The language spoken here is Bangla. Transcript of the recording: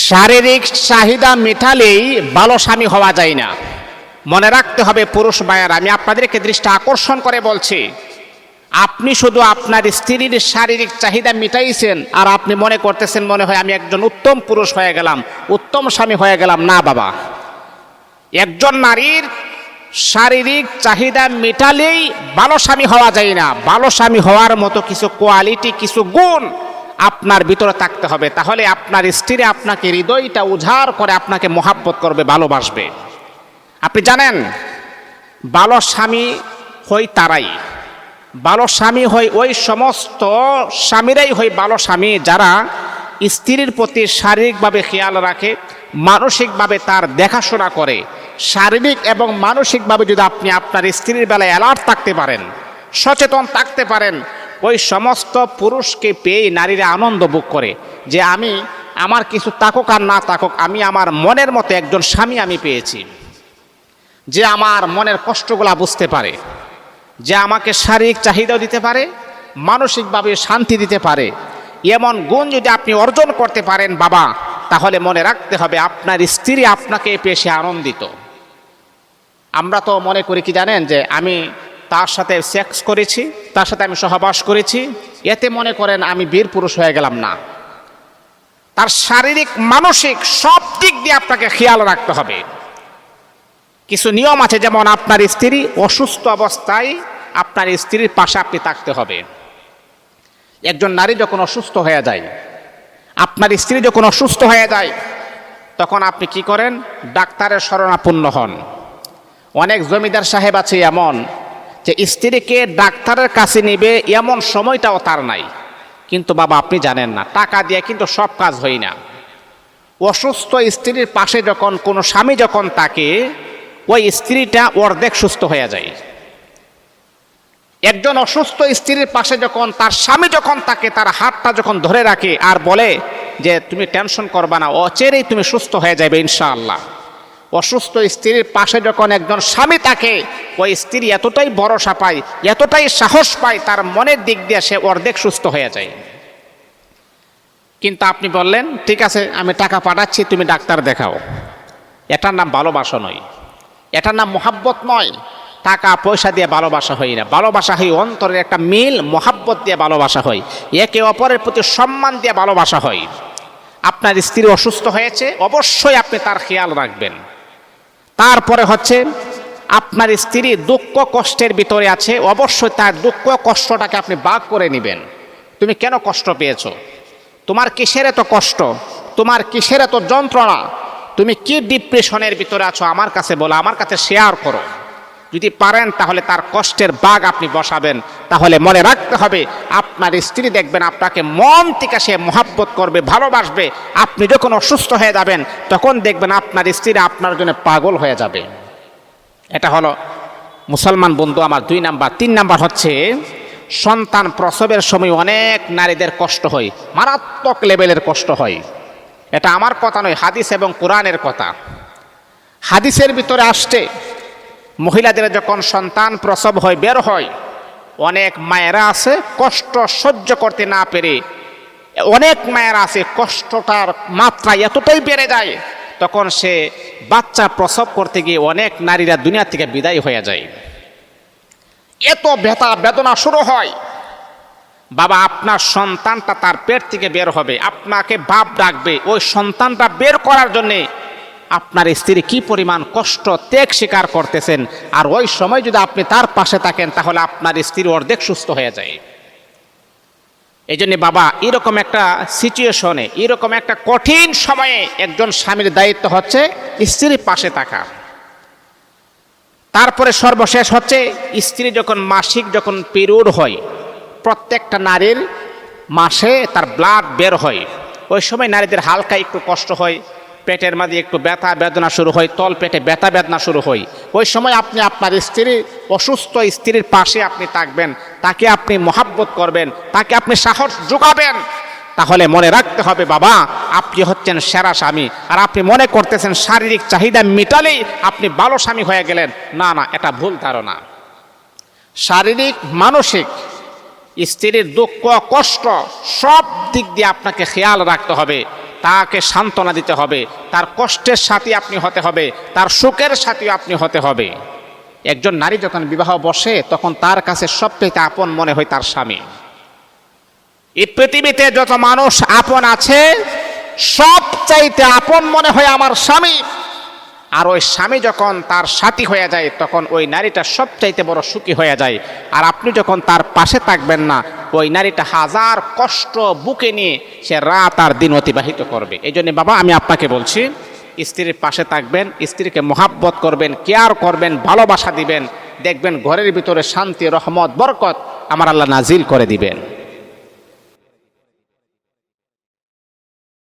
শারীরিক চাহিদা মেটালেই ভালো স্বামী হওয়া যায় না। মনে রাখতে হবে পুরুষ ভাইয়েরা, আমি আপনাদেরকে দৃষ্টি আকর্ষণ করে বলছি, আপনি শুধু আপনার স্ত্রীর শারীরিক চাহিদা মিটাইছেন আর আপনি মনে করতেছেন মনে হয় আমি একজন উত্তম পুরুষ হয়ে গেলাম, উত্তম স্বামী হয়ে গেলাম। না বাবা, একজন নারীর শারীরিক চাহিদা মেটালেই ভালো স্বামী হওয়া যায় না। ভালো স্বামী হওয়ার মতো কিছু কোয়ালিটি, কিছু গুণ আপনার ভিতরে থাকতে হবে। তাহলে আপনার স্ত্রী আপনাকে হৃদয়টা উজাড় করে আপনাকে মহাব্বত করবে, ভালোবাসবে। আপনি জানেন, ভালো স্বামী হয় তারাই, ভালো স্বামী হয় ওই সমস্ত স্বামীরাই হয় ভালো স্বামী যারা স্ত্রীর প্রতি শারীরিকভাবে খেয়াল রাখে, মানসিকভাবে তার দেখাশোনা করে। শারীরিক এবং মানসিকভাবে যদি আপনি আপনার স্ত্রীর বেলায় অ্যালার্ট থাকতে পারেন, সচেতন থাকতে পারেন, ওই সমস্ত পুরুষকে পেয়ে নারীরা আনন্দ ভোগ করে যে আমি, আমার কিছু থাকুক আর না থাকুক, আমি আমার মনের মতো একজন স্বামী আমি পেয়েছি, যে আমার মনের কষ্টগুলা বুঝতে পারে, যে আমাকে শারীরিক চাহিদাও দিতে পারে, মানসিকভাবে শান্তি দিতে পারে। এমন গুণ যদি আপনি অর্জন করতে পারেন বাবা, তাহলে মনে রাখতে হবে আপনার স্ত্রী আপনাকে পেয়ে সে আনন্দিত। আমরা তো মনে করি কি জানেন, যে আমি তার সাথে সেক্স করেছি, তার সাথে আমি সহবাস করেছি, এতে মনে করেন আমি বীর পুরুষ হয়ে গেলাম। না, তার শারীরিক মানসিক সব দিক দিয়ে আপনাকে খেয়াল রাখতে হবে। কিছু নিয়ম আছে, যেমন আপনার স্ত্রী অসুস্থ অবস্থায় আপনার স্ত্রীর পাশে আপনি থাকতে হবে। একজন নারী যখন অসুস্থ হয়ে যায়, আপনার স্ত্রী যখন অসুস্থ হয়ে যায়, তখন আপনি কি করেন? ডাক্তারের শরণাপন্ন হন। অনেক জমিদার সাহেব আছে এমন যে স্ত্রীকে ডাক্তারের কাছে নেবে এমন সময়টাও তার নাই। কিন্তু বাবা আপনি জানেন না, টাকা দিয়ে কিন্তু সব কাজ হয় না। অসুস্থ স্ত্রীর পাশে যখন কোনো স্বামী যখন থাকে, ওই স্ত্রীটা অর্ধেক সুস্থ হয়ে যায়। একজন অসুস্থ স্ত্রীর পাশে যখন তার স্বামী যখন তাকে তার হাতটা যখন ধরে রাখে আর বলে যে তুমি টেনশন করবা না, অচিরেই তুমি সুস্থ হয়ে যাবে ইনশাআল্লাহ। অসুস্থ স্ত্রীর পাশে যখন একজন স্বামী থাকে, ওই স্ত্রী এতটাই ভরসা পায়, এতটাই সাহস পায়, তার মনের দিক দিয়ে সে অর্ধেক সুস্থ হয়ে যায়। কিন্তু আপনি বললেন ঠিক আছে আমি টাকা পাঠাচ্ছি, তুমি ডাক্তার দেখাও। এটার নাম ভালোবাসা নয়, এটার নাম মোহাব্বত নয়। টাকা পয়সা দিয়ে ভালোবাসা হয় না। ভালোবাসা হয় অন্তরের একটা মিল, মোহাব্বত দিয়ে ভালোবাসা হয়, একে অপরের প্রতি সম্মান দিয়ে ভালোবাসা হয়। আপনার স্ত্রী অসুস্থ হয়েছে, অবশ্যই আপনি তার খেয়াল রাখবেন। তারপরে হচ্ছে আপনার স্ত্রী দুঃখ কষ্টের ভিতরে আছে, অবশ্যই তার দুঃখ কষ্টটাকে আপনি ভাগ করে নেবেন। তুমি কেন কষ্ট পেয়েছো? তোমার কিসের এত কষ্ট? তোমার কিসের এত যন্ত্রণা? তুমি কি ডিপ্রেশনের ভিতরে আছো? আমার কাছে বলো, আমার কাছে শেয়ার করো। যদি পারেন তাহলে তার কষ্টের ভাগ আপনি বসাবেন। তাহলে মনে রাখতে হবে আপনার স্ত্রী দেখবেন আপনাকে মন থেকে সে মহাব্বত করবে, ভালোবাসবে। আপনি যখন অসুস্থ হয়ে যাবেন তখন দেখবেন আপনার স্ত্রী আপনার জন্য পাগল হয়ে যাবে। এটা হলো মুসলমান বন্ধু আমার 2 নাম্বার। 3 নাম্বার হচ্ছে সন্তান প্রসবের সময় অনেক নারীদের কষ্ট হয়, মারাত্মক লেভেলের কষ্ট হয়। এটা আমার কথা নয়, হাদিস এবং কোরআনের কথা। হাদিসের ভিতরে আসছে মহিলাদের যখন সন্তান প্রসব হয়, বের হয়, অনেক মায়েরা আছে কষ্ট সহ্য করতে না পেরে, অনেক মায়েরা আছে কষ্টটার মাত্রা এতটাই বেড়ে যায়, তখন সে বাচ্চা প্রসব করতে গিয়ে অনেক নারীরা দুনিয়া থেকে বিদায় হয়ে যায়। এত ব্যথা বেদনা শুরু হয়। বাবা আপনার সন্তানটা তার পেট থেকে বের হবে, আপনাকে বাপ ডাকবে, ওই সন্তানটা বের করার জন্যে আপনার স্ত্রী কি পরিমাণ কষ্ট ত্যাগ স্বীকার করতেছেন। আর ওই সময় যদি আপনি তার পাশে থাকেন তাহলে আপনার স্ত্রী অর্ধেক সুস্থ হয়ে যায়। এই জন্য বাবা এরকম একটা সিচুয়েশনে, এরকম একটা কঠিন সময়ে একজন স্বামীর দায়িত্ব হচ্ছে স্ত্রীর পাশে থাকা। তারপরে সর্বশেষ হচ্ছে স্ত্রী যখন মাসিক যখন পিরিয়ড হয়, প্রত্যেকটা নারীর মাসে তার ব্লাড বের হয়, ওই সময় নারীদের হালকা একটু কষ্ট হয়, পেটের মাঝে একটু ব্যথা বেদনা শুরু হয়, তল পেটে ব্যথা বেদনা শুরু হয়। ওই সময় আপনি আপনার স্ত্রী, অসুস্থ স্ত্রীর পাশে আপনি থাকবেন, তাকে আপনি মহাব্বত করবেন, তাকে আপনি সাহস যোগাবেন। তাহলে মনে রাখতে হবে বাবা আপনি হচ্ছেন সেরা স্বামী। আর আপনি মনে করতেছেন শারীরিক চাহিদা মেটালেই আপনি ভালো স্বামী হয়ে গেলেন। না না, এটা ভুল ধারণা। শারীরিক মানসিক স্ত্রীর দুঃখ কষ্ট সব দিক দিয়ে আপনাকে খেয়াল রাখতে হবে। তাকে সান্ত্বনা দিতে হবে, তার কষ্টের সাথী আপনি হতে হবে, তার সুখের সাথী আপনি হতে হবে। একজন নারী যখন বিবাহ বসে তখন তার কাছে সবচেয়ে আপন মনে হয় তার স্বামী। এই পৃথিবীতে যত মানুষ আপন আছে সবচাইতে আপন মনে হয় আমার স্বামী। আর ওই স্বামী যখন তার সাথী হয়ে যায় তখন ওই নারীটা সবচাইতে বড় সুখী হয়ে যায়। আর আপনি যখন তার পাশে থাকবেন না, ওই নারীটা হাজার কষ্ট বুকে নিয়ে সে রাত আর দিন অতিবাহিত করবে। এই জন্য বাবা আমি আপনাকে বলছি, স্ত্রীর পাশে থাকবেন, স্ত্রীকে মহাব্বত করবেন, কেয়ার করবেন, ভালোবাসা দিবেন, দেখবেন ঘরের ভিতরে শান্তি, রহমত, বরকত আমার আল্লাহ নাজিল করে দিবেন।